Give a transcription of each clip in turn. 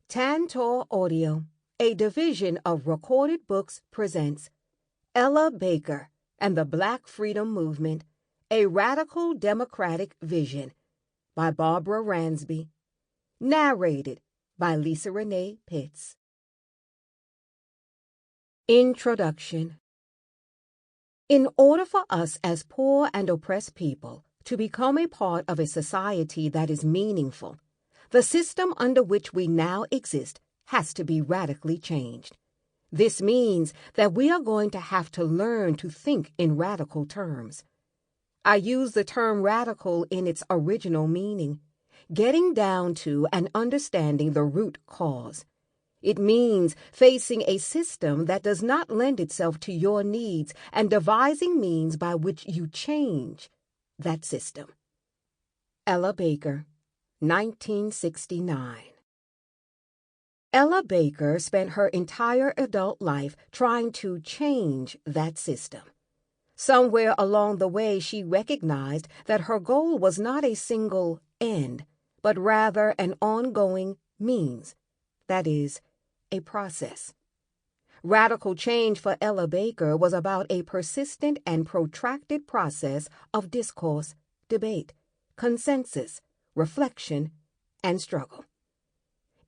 Tantor Audio, a division of Recorded Books, presents Ella Baker and the Black Freedom Movement, A Radical Democratic Vision by Barbara Ransby. Narrated by Lisa Reneé Pitts. Introduction. In order for us as poor and oppressed people to become a part of a society that is meaningful, the system under which we now exist has to be radically changed. This means that we are going to have to learn to think in radical terms. I use the term radical in its original meaning, getting down to and understanding the root cause. It means facing a system that does not lend itself to your needs and devising means by which you change that system. Ella Baker, 1969. Ella Baker spent her entire adult life trying to change that system. Somewhere along the way, she recognized that her goal was not a single end, but rather an ongoing means, that is, a process. Radical change for Ella Baker was about a persistent and protracted process of discourse, debate, consensus, reflection, and struggle.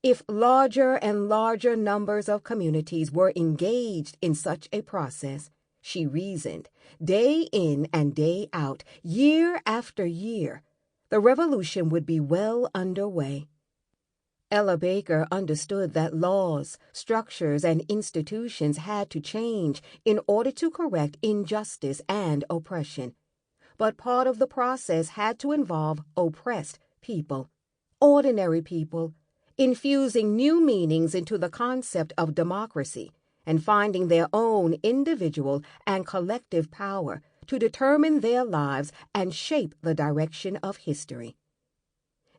If larger and larger numbers of communities were engaged in such a process, she reasoned, day in and day out, year after year, the revolution would be well underway. Ella Baker understood that laws, structures, and institutions had to change in order to correct injustice and oppression. But part of the process had to involve oppressed people, ordinary people, infusing new meanings into the concept of democracy and finding their own individual and collective power to determine their lives and shape the direction of history.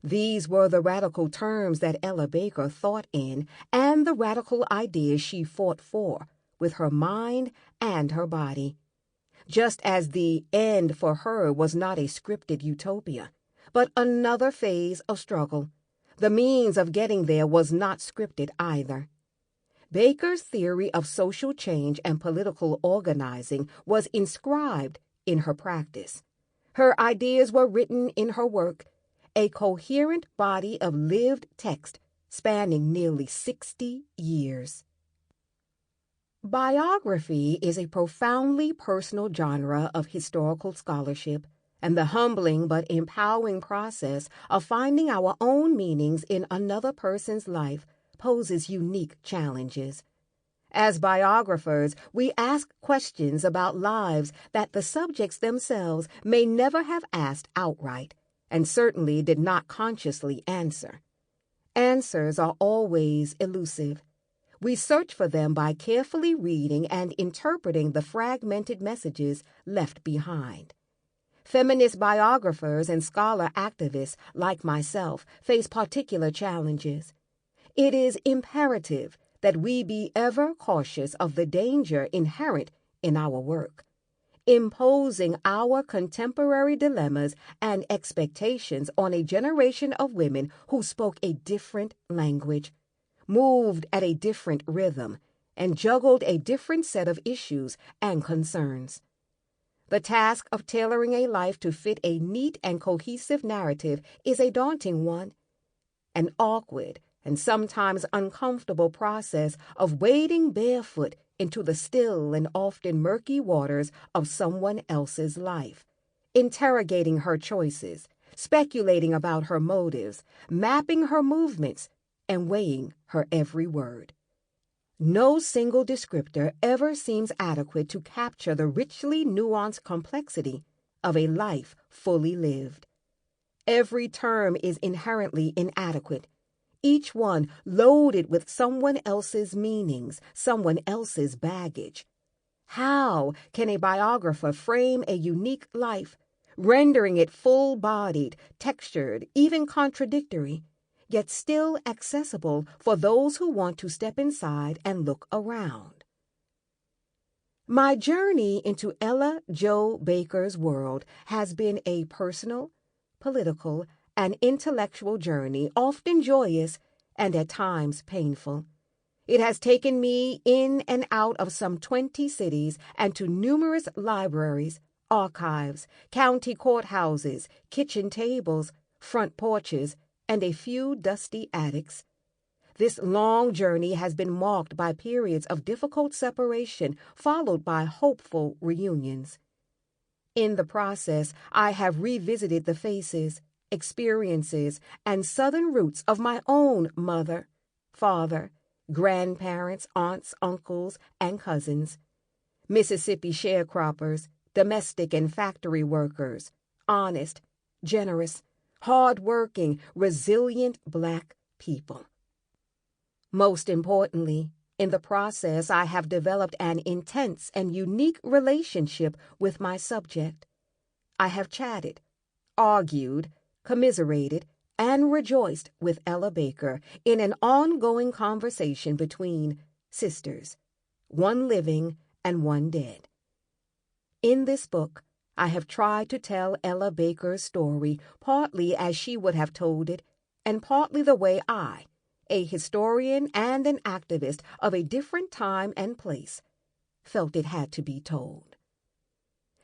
These were the radical terms that Ella Baker thought in and the radical ideas she fought for with her mind and her body. Just as the end for her was not a scripted utopia, but another phase of struggle, the means of getting there was not scripted either. Baker's theory of social change and political organizing was inscribed in her practice. Her ideas were written in her work, a coherent body of lived text spanning nearly 60 years. Biography is a profoundly personal genre of historical scholarship, and the humbling but empowering process of finding our own meanings in another person's life poses unique challenges. As biographers, we ask questions about lives that the subjects themselves may never have asked outright, and certainly did not consciously answer. Answers are always elusive. We search for them by carefully reading and interpreting the fragmented messages left behind. Feminist biographers and scholar activists like myself face particular challenges. It is imperative that we be ever cautious of the danger inherent in our work, imposing our contemporary dilemmas and expectations on a generation of women who spoke a different language, moved at a different rhythm, and juggled a different set of issues and concerns. The task of tailoring a life to fit a neat and cohesive narrative is a daunting one, an awkward and sometimes uncomfortable process of wading barefoot into the still and often murky waters of someone else's life, interrogating her choices, speculating about her motives, mapping her movements, and weighing her every word. No single descriptor ever seems adequate to capture the richly nuanced complexity of a life fully lived. Every term is inherently inadequate, each one loaded with someone else's meanings, someone else's baggage. How can a biographer frame a unique life, rendering it full-bodied, textured, even contradictory, yet still accessible for those who want to step inside and look around? My journey into Ella Jo Baker's world has been a personal, political, and intellectual journey, often joyous and at times painful. It has taken me in and out of some 20 cities and to numerous libraries, archives, county courthouses, kitchen tables, front porches, and a few dusty attics. This long journey has been marked by periods of difficult separation followed by hopeful reunions. In the process, I have revisited the faces, experiences, and southern roots of my own mother, father, grandparents, aunts, uncles, and cousins, Mississippi sharecroppers, domestic and factory workers, honest, generous, hard-working, resilient Black people. Most importantly, in the process, I have developed an intense and unique relationship with my subject. I have chatted, argued, commiserated, and rejoiced with Ella Baker in an ongoing conversation between sisters, one living and one dead. In this book, I have tried to tell Ella Baker's story partly as she would have told it, and partly the way I, a historian and an activist of a different time and place, felt it had to be told.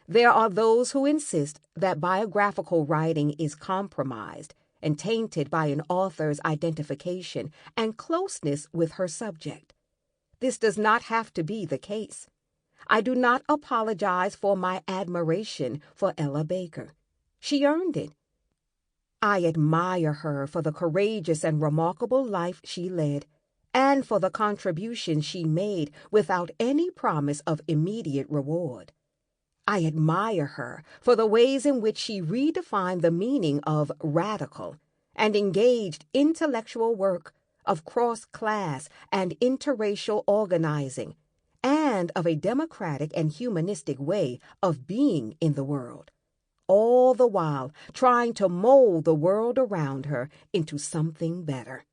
There are those who insist that biographical writing is compromised and tainted by an author's identification and closeness with her subject. This does not have to be the case. I do not apologize for my admiration for Ella Baker. She earned it. I admire her for the courageous and remarkable life she led, and for the contributions she made without any promise of immediate reward. I admire her for the ways in which she redefined the meaning of radical and engaged intellectual work of cross-class and interracial organizing, and of a democratic and humanistic way of being in the world, all the while trying to mold the world around her into something better.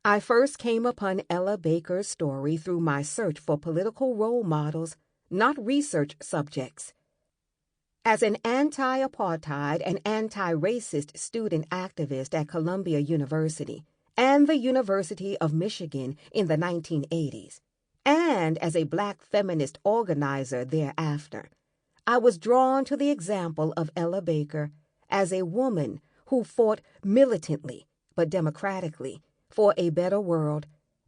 I first came upon Ella Baker's story through my search for political role models, not research subjects. As an anti-apartheid and anti-racist student activist at Columbia University and the University of Michigan in the 1980s, and as a Black feminist organizer thereafter, I was drawn to the example of Ella Baker as a woman who fought militantly but democratically for a better world,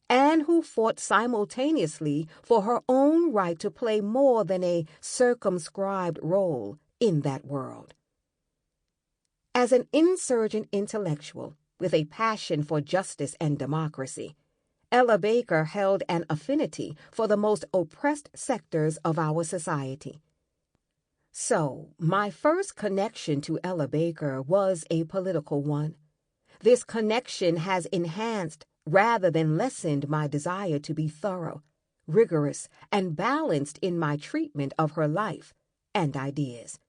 and who fought simultaneously for her own right to play more than a circumscribed role in that world. As an insurgent intellectual with a passion for justice and democracy, Ella Baker held an affinity for the most oppressed sectors of our society. So, my first connection to Ella Baker was a political one. This connection has enhanced rather than lessened my desire to be thorough, rigorous, and balanced in my treatment of her life and ideas.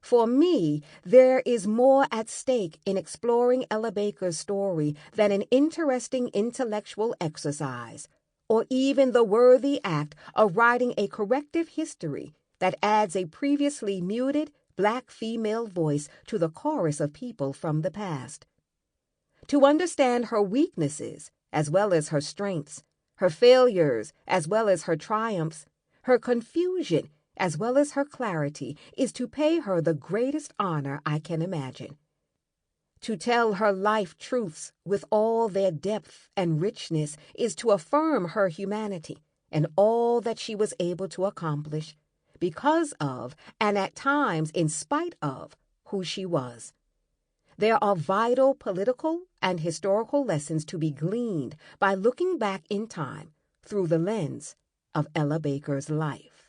For me, there is more at stake in exploring Ella Baker's story than an interesting intellectual exercise, or even the worthy act of writing a corrective history that adds a previously muted Black female voice to the chorus of people from the past. To understand her weaknesses as well as her strengths, her failures as well as her triumphs, her confusion as well as her clarity, is to pay her the greatest honor I can imagine. To tell her life truths with all their depth and richness is to affirm her humanity and all that she was able to accomplish because of, and at times in spite of, who she was. There are vital political and historical lessons to be gleaned by looking back in time through the lens of Ella Baker's life.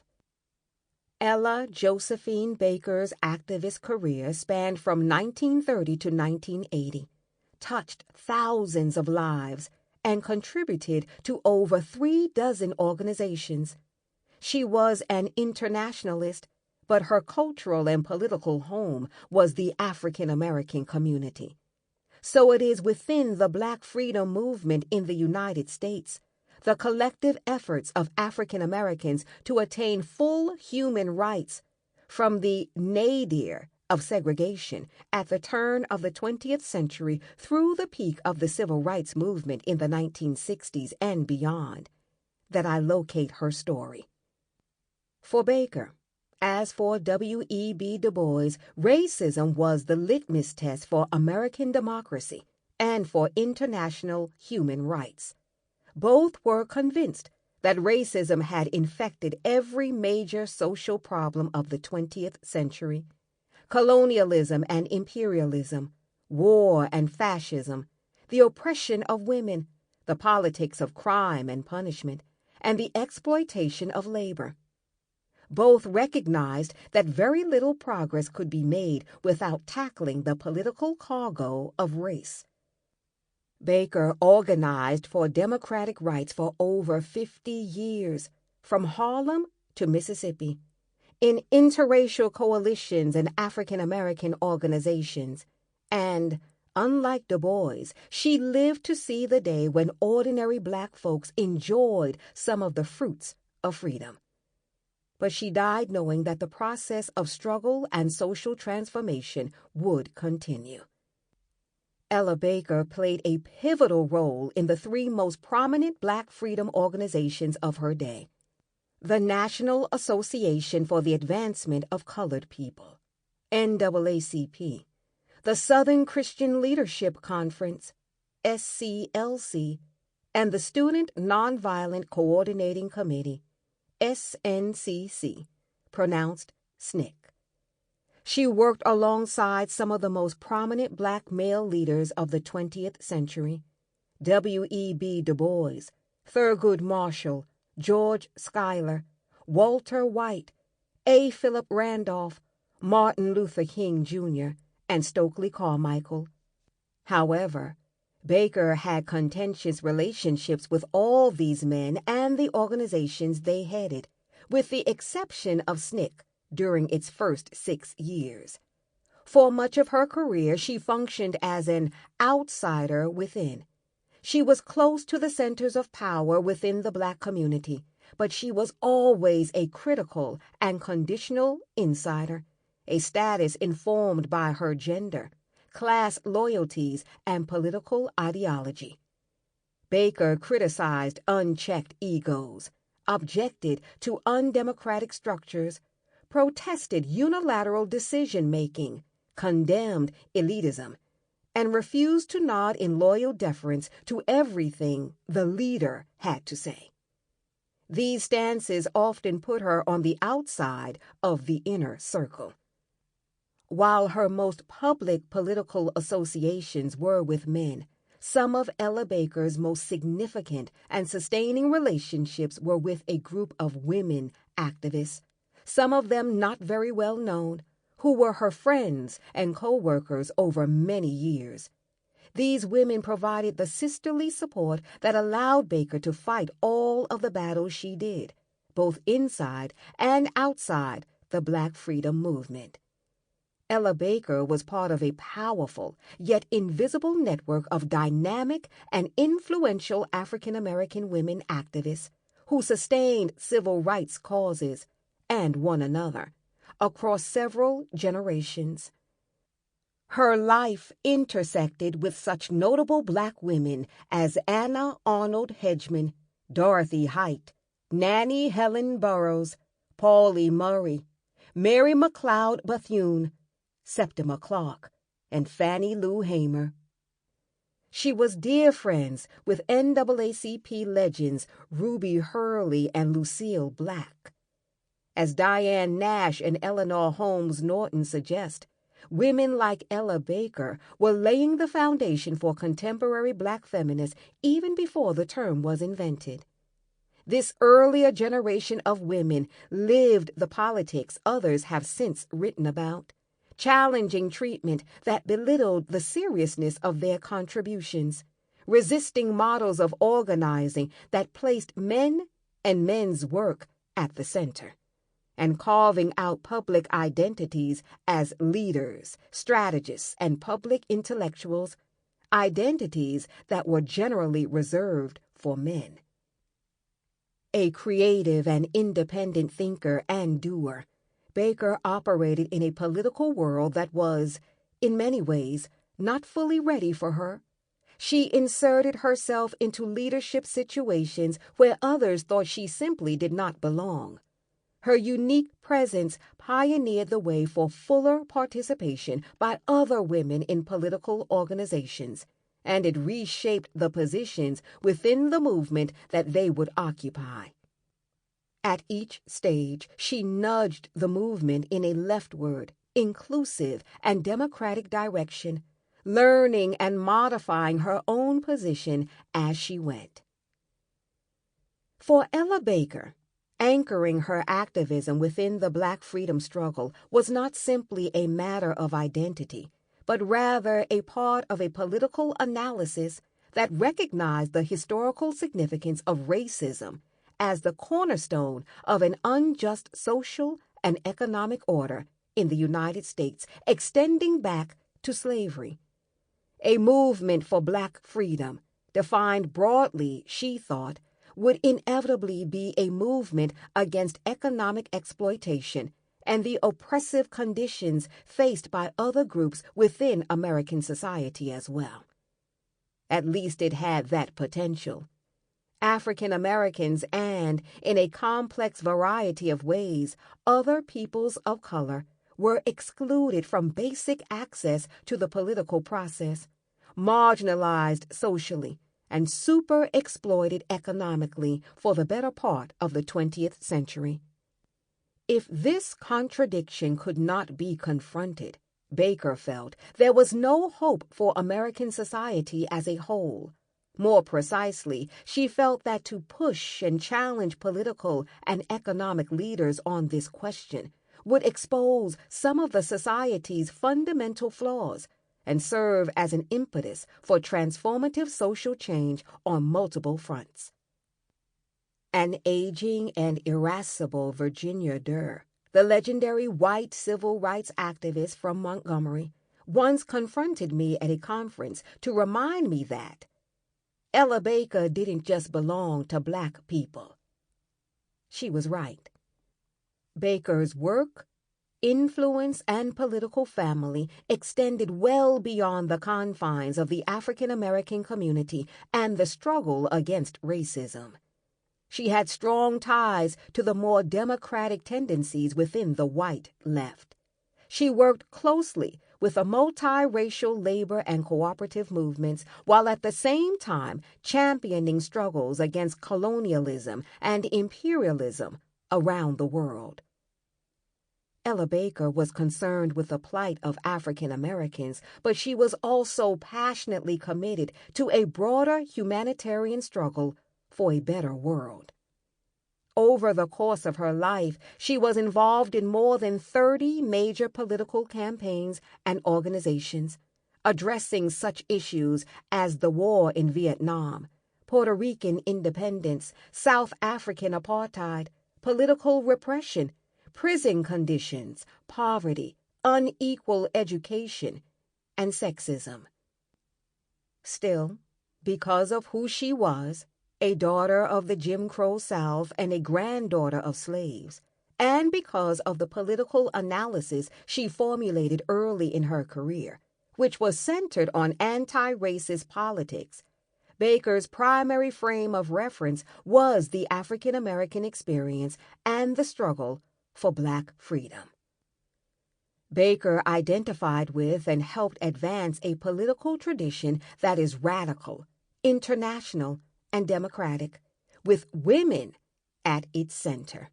Ella Josephine Baker's activist career spanned from 1930 to 1980, touched thousands of lives, and contributed to over 36 organizations. She was an internationalist, but her cultural and political home was the African American community. So it is within the Black freedom movement in the United States, the collective efforts of African Americans to attain full human rights, from the nadir of segregation at the turn of the 20th century through the peak of the civil rights movement in the 1960s and beyond, that I locate her story. For Baker, as for W.E.B. Du Bois, racism was the litmus test for American democracy and for international human rights. Both were convinced that racism had infected every major social problem of the 20th century. Colonialism and imperialism, war and fascism, the oppression of women, the politics of crime and punishment, and the exploitation of labor. Both recognized that very little progress could be made without tackling the political cargo of race. Baker organized for democratic rights for over 50 years, from Harlem to Mississippi, in interracial coalitions and African American organizations, and, unlike Du Bois, she lived to see the day when ordinary black folks enjoyed some of the fruits of freedom. But she died knowing that the process of struggle and social transformation would continue. Ella Baker played a pivotal role in the three most prominent black freedom organizations of her day: the National Association for the Advancement of Colored People, NAACP, the Southern Christian Leadership Conference, SCLC, and the Student Nonviolent Coordinating Committee, SNCC, pronounced SNCC. She worked alongside some of the most prominent black male leaders of the 20th century: W.E.B. Du Bois, Thurgood Marshall, George Schuyler, Walter White, A. Philip Randolph, Martin Luther King Jr., and Stokely Carmichael. However, Baker had contentious relationships with all these men and the organizations they headed, with the exception of SNCC during its first 6 years. For much of her career, she functioned as an outsider within. She was close to the centers of power within the black community, but she was always a critical and conditional insider, a status informed by her gender, class loyalties, and political ideology. Baker criticized unchecked egos, objected to undemocratic structures, protested unilateral decision-making, condemned elitism, and refused to nod in loyal deference to everything the leader had to say. These stances often put her on the outside of the inner circle. While her most public political associations were with men, some of Ella Baker's most significant and sustaining relationships were with a group of women activists, some of them not very well known, who were her friends and co-workers over many years. These women provided the sisterly support that allowed Baker to fight all of the battles she did, both inside and outside the Black freedom movement. Ella Baker was part of a powerful yet invisible network of dynamic and influential African American women activists who sustained civil rights causes and one another across several generations. Her life intersected with such notable black women as Anna Arnold Hedgeman, Dorothy Height, Nannie Helen Burroughs, Pauli Murray, Mary McLeod Bethune, Septima Clark, and Fannie Lou Hamer. She was dear friends with NAACP legends Ruby Hurley and Lucille Black. As Diane Nash and Eleanor Holmes Norton suggest, women like Ella Baker were laying the foundation for contemporary black feminists even before the term was invented. This earlier generation of women lived the politics others have since written about, challenging treatment that belittled the seriousness of their contributions, resisting models of organizing that placed men and men's work at the center, and carving out public identities as leaders, strategists, and public intellectuals, identities that were generally reserved for men. A creative and independent thinker and doer, Baker operated in a political world that was, in many ways, not fully ready for her. She inserted herself into leadership situations where others thought she simply did not belong. Her unique presence pioneered the way for fuller participation by other women in political organizations, and it reshaped the positions within the movement that they would occupy. At each stage, she nudged the movement in a leftward, inclusive, and democratic direction, learning and modifying her own position as she went. For Ella Baker, anchoring her activism within the Black freedom struggle was not simply a matter of identity, but rather a part of a political analysis that recognized the historical significance of racism as the cornerstone of an unjust social and economic order in the United States, extending back to slavery. A movement for Black freedom, defined broadly, she thought, would inevitably be a movement against economic exploitation and the oppressive conditions faced by other groups within American society as well. At least it had that potential. African Americans and, in a complex variety of ways, other peoples of color were excluded from basic access to the political process, marginalized socially, and super-exploited economically for the better part of the 20th century. If this contradiction could not be confronted, Baker felt there was no hope for American society as a whole. More precisely, she felt that to push and challenge political and economic leaders on this question would expose some of the society's fundamental flaws and serve as an impetus for transformative social change on multiple fronts. An aging and irascible Virginia Durr, the legendary white civil rights activist from Montgomery, once confronted me at a conference to remind me that Ella Baker didn't just belong to Black people. She was right. Baker's work, influence, and political family extended well beyond the confines of the African American community and the struggle against racism. She had strong ties to the more democratic tendencies within the white left. She worked closely with the multiracial labor and cooperative movements while at the same time championing struggles against colonialism and imperialism around the world. Ella Baker was concerned with the plight of African Americans, but she was also passionately committed to a broader humanitarian struggle for a better world. Over the course of her life, she was involved in more than 30 major political campaigns and organizations, addressing such issues as the war in Vietnam, Puerto Rican independence, South African apartheid, political repression, prison conditions, poverty, unequal education, and sexism. Still, because of who she was, a daughter of the Jim Crow South and a granddaughter of slaves, and because of the political analysis she formulated early in her career, which was centered on anti-racist politics, Baker's primary frame of reference was the African American experience and the struggle for Black freedom. Baker identified with and helped advance a political tradition that is radical, international, and democratic, with women at its center.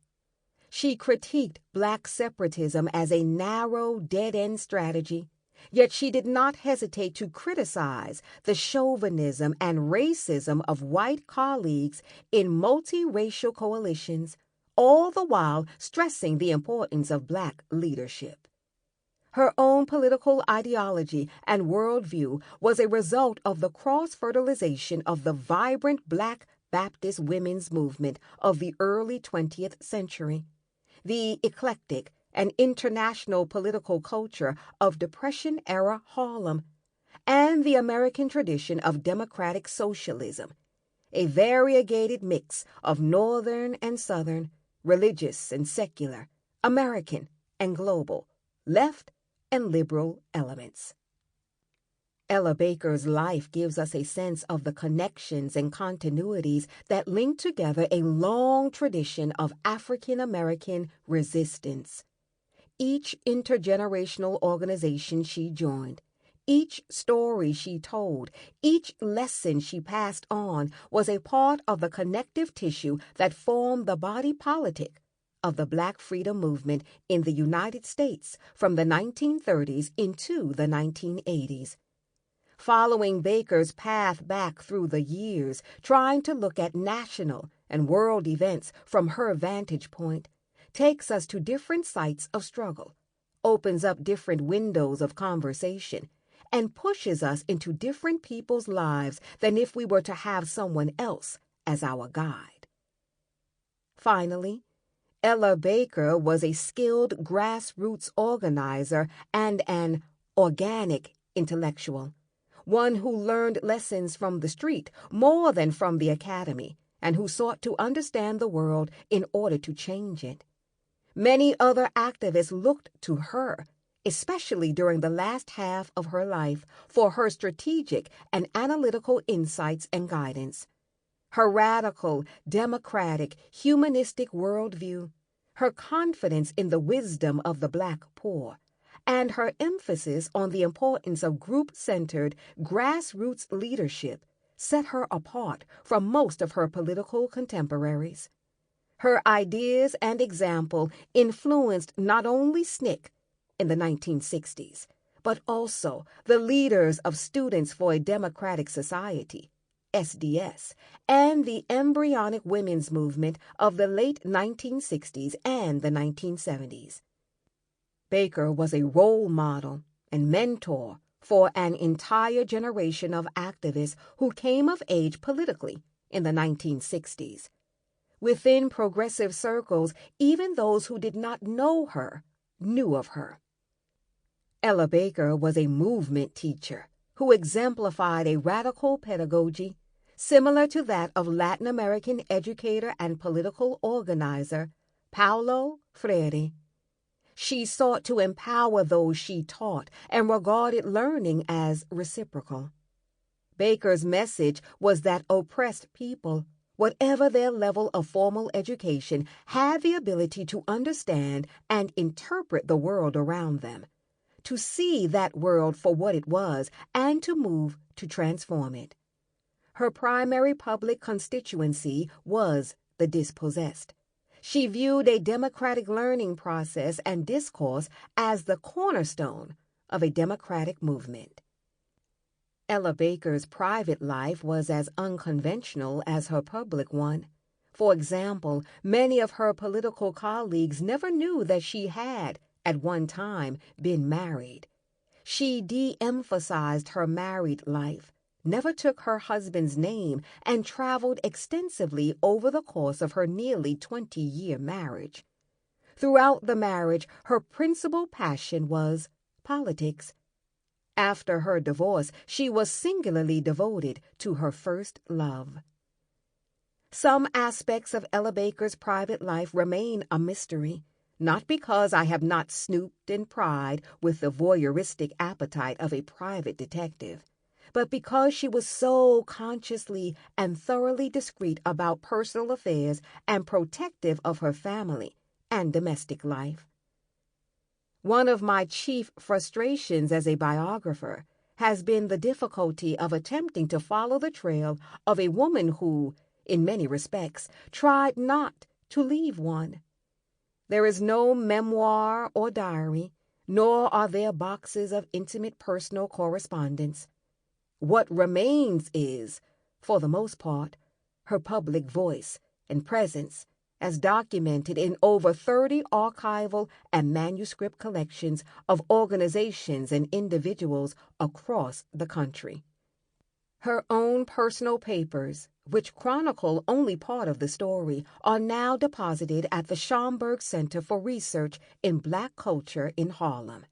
She critiqued Black separatism as a narrow, dead-end strategy, yet she did not hesitate to criticize the chauvinism and racism of white colleagues in multiracial coalitions, all the while stressing the importance of Black leadership. Her own political ideology and worldview was a result of the cross-fertilization of the vibrant Black Baptist women's movement of the early 20th century, the eclectic and international political culture of Depression-era Harlem, and the American tradition of democratic socialism, a variegated mix of Northern and Southern, religious and secular, American and global, left and liberal elements. Ella Baker's life gives us a sense of the connections and continuities that link together a long tradition of African American resistance. Each intergenerational organization she joined, each story she told, each lesson she passed on was a part of the connective tissue that formed the body politic of the Black freedom movement in the United States from the 1930s into the 1980s. Following Baker's path back through the years, trying to look at national and world events from her vantage point, takes us to different sites of struggle, opens up different windows of conversation, and pushes us into different people's lives than if we were to have someone else as our guide. Finally, Ella Baker was a skilled grassroots organizer and an organic intellectual, one who learned lessons from the street more than from the academy, and who sought to understand the world in order to change it. Many other activists looked to her, especially during the last half of her life, for her strategic and analytical insights and guidance. Her radical, democratic, humanistic worldview, her confidence in the wisdom of the Black poor, and her emphasis on the importance of group-centered, grassroots leadership set her apart from most of her political contemporaries. Her ideas and example influenced not only SNCC in the 1960s, but also the leaders of Students for a Democratic Society, SDS, and the embryonic women's movement of the late 1960s and the 1970s. Baker was a role model and mentor for an entire generation of activists who came of age politically in the 1960s. Within progressive circles, even those who did not know her knew of her. Ella Baker was a movement teacher who exemplified a radical pedagogy similar to that of Latin American educator and political organizer Paulo Freire. She sought to empower those she taught and regarded learning as reciprocal. Baker's message was that oppressed people, whatever their level of formal education, had the ability to understand and interpret the world around them, to see that world for what it was, and to move to transform it. Her primary public constituency was the dispossessed. She viewed a democratic learning process and discourse as the cornerstone of a democratic movement. Ella Baker's private life was as unconventional as her public one. For example, many of her political colleagues never knew that she had, at one time, been married. She de-emphasized her married life, never took her husband's name, and traveled extensively over the course of her nearly 20-year marriage. Throughout the marriage, her principal passion was politics. After her divorce, she was singularly devoted to her first love. Some aspects of Ella Baker's private life remain a mystery, not because I have not snooped and pried with the voyeuristic appetite of a private detective, but because she was so consciously and thoroughly discreet about personal affairs and protective of her family and domestic life. One of my chief frustrations as a biographer has been the difficulty of attempting to follow the trail of a woman who, in many respects, tried not to leave one. There is no memoir or diary, nor are there boxes of intimate personal correspondence. What remains is, for the most part, her public voice and presence, as documented in over 30 archival and manuscript collections of organizations and individuals across the country. Her own personal papers, which chronicle only part of the story, are now deposited at the Schomburg Center for Research in Black Culture in Harlem.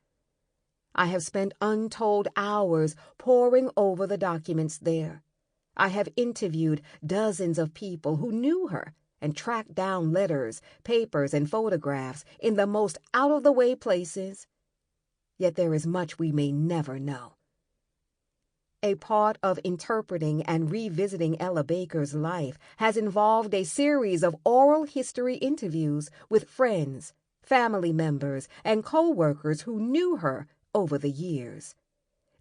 I have spent untold hours poring over the documents there. I have interviewed dozens of people who knew her and track down letters, papers, and photographs in the most out-of-the-way places. Yet there is much we may never know. A part of interpreting and revisiting Ella Baker's life has involved a series of oral history interviews with friends, family members, and co-workers who knew her over the years.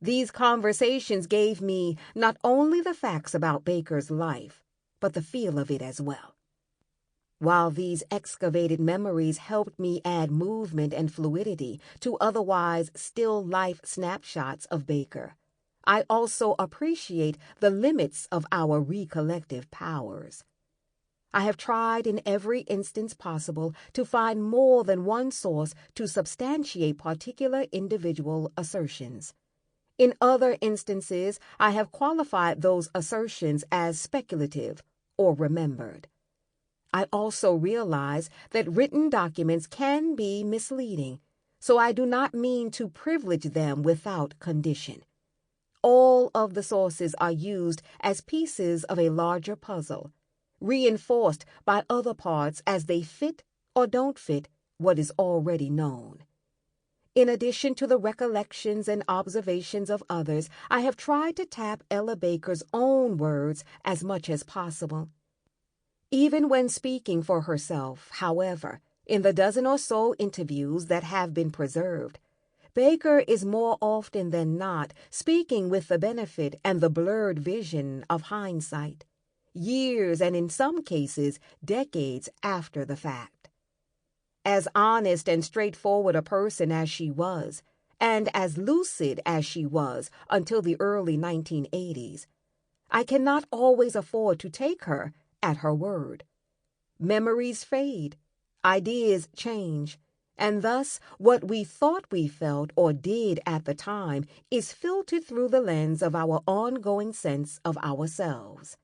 These conversations gave me not only the facts about Baker's life, but the feel of it as well. While these excavated memories helped me add movement and fluidity to otherwise still life snapshots of Baker, I also appreciate the limits of our recollective powers. I have tried in every instance possible to find more than one source to substantiate particular individual assertions. In other instances, I have qualified those assertions as speculative or remembered. I also realize that written documents can be misleading, so I do not mean to privilege them without condition. All of the sources are used as pieces of a larger puzzle, reinforced by other parts as they fit or don't fit what is already known. In addition to the recollections and observations of others, I have tried to tap Ella Baker's own words as much as possible. Even when speaking for herself, however, in the dozen or so interviews that have been preserved, Baker is more often than not speaking with the benefit and the blurred vision of hindsight, years and in some cases decades after the fact. As honest and straightforward a person as she was, and as lucid as she was until the early 1980s, I cannot always afford to take her at her word. Memories fade, ideas change, and thus what we thought we felt or did at the time is filtered through the lens of our ongoing sense of ourselves.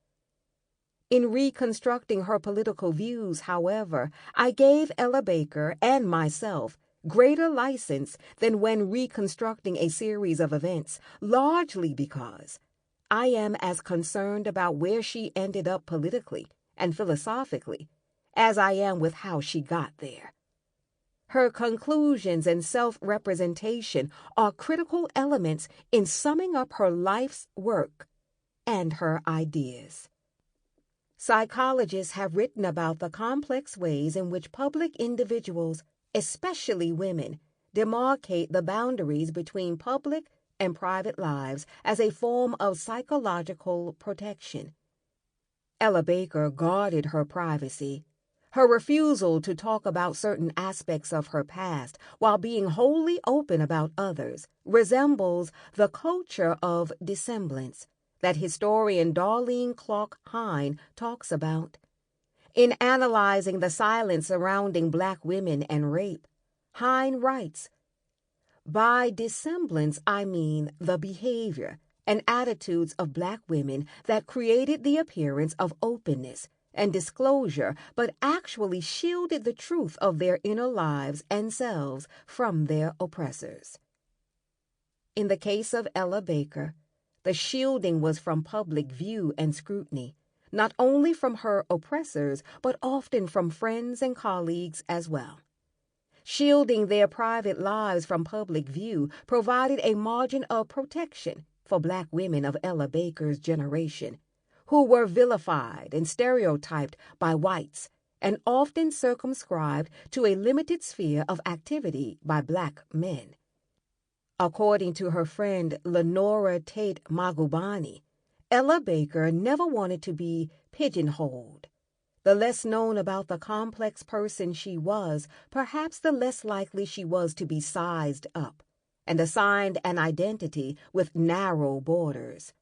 In reconstructing her political views, however, I gave Ella Baker and myself greater license than when reconstructing a series of events, largely because I am as concerned about where she ended up politically and philosophically as I am with how she got there. Her conclusions and self-representation are critical elements in summing up her life's work and her ideas. Psychologists have written about the complex ways in which public individuals, especially women, demarcate the boundaries between public and private lives as a form of psychological protection. Ella Baker guarded her privacy. Her refusal to talk about certain aspects of her past while being wholly open about others resembles the culture of dissemblance that historian Darlene Clark Hine talks about. In analyzing the silence surrounding Black women and rape, Hine writes, "By dissemblance I mean the behavior and attitudes of Black women that created the appearance of openness and disclosure, but actually shielded the truth of their inner lives and selves from their oppressors." In the case of Ella Baker, the shielding was from public view and scrutiny, not only from her oppressors, but often from friends and colleagues as well. Shielding their private lives from public view provided a margin of protection for Black women of Ella Baker's generation, who were vilified and stereotyped by whites and often circumscribed to a limited sphere of activity by Black men. According to her friend Lenora Tate Magubani, Ella Baker never wanted to be pigeonholed. The less known about the complex person she was, perhaps the less likely she was to be sized up and assigned an identity with narrow borders.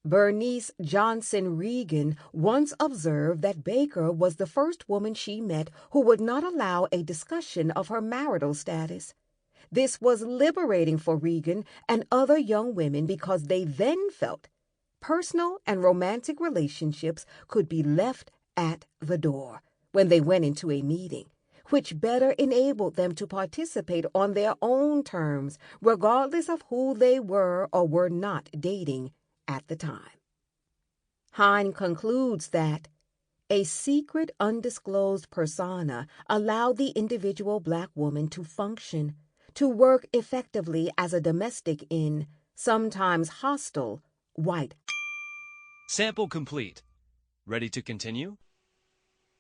Bernice Johnson Reagan once observed that Baker was the first woman she met who would not allow a discussion of her marital status. This was liberating for Reagan and other young women because they then felt personal and romantic relationships could be left at the door when they went into a meeting, which better enabled them to participate on their own terms, regardless of who they were or were not dating at the time. Hine concludes that A secret, undisclosed persona allowed the individual Black woman to function, to work effectively as a domestic in, sometimes hostile, white. Sample complete. Ready to continue?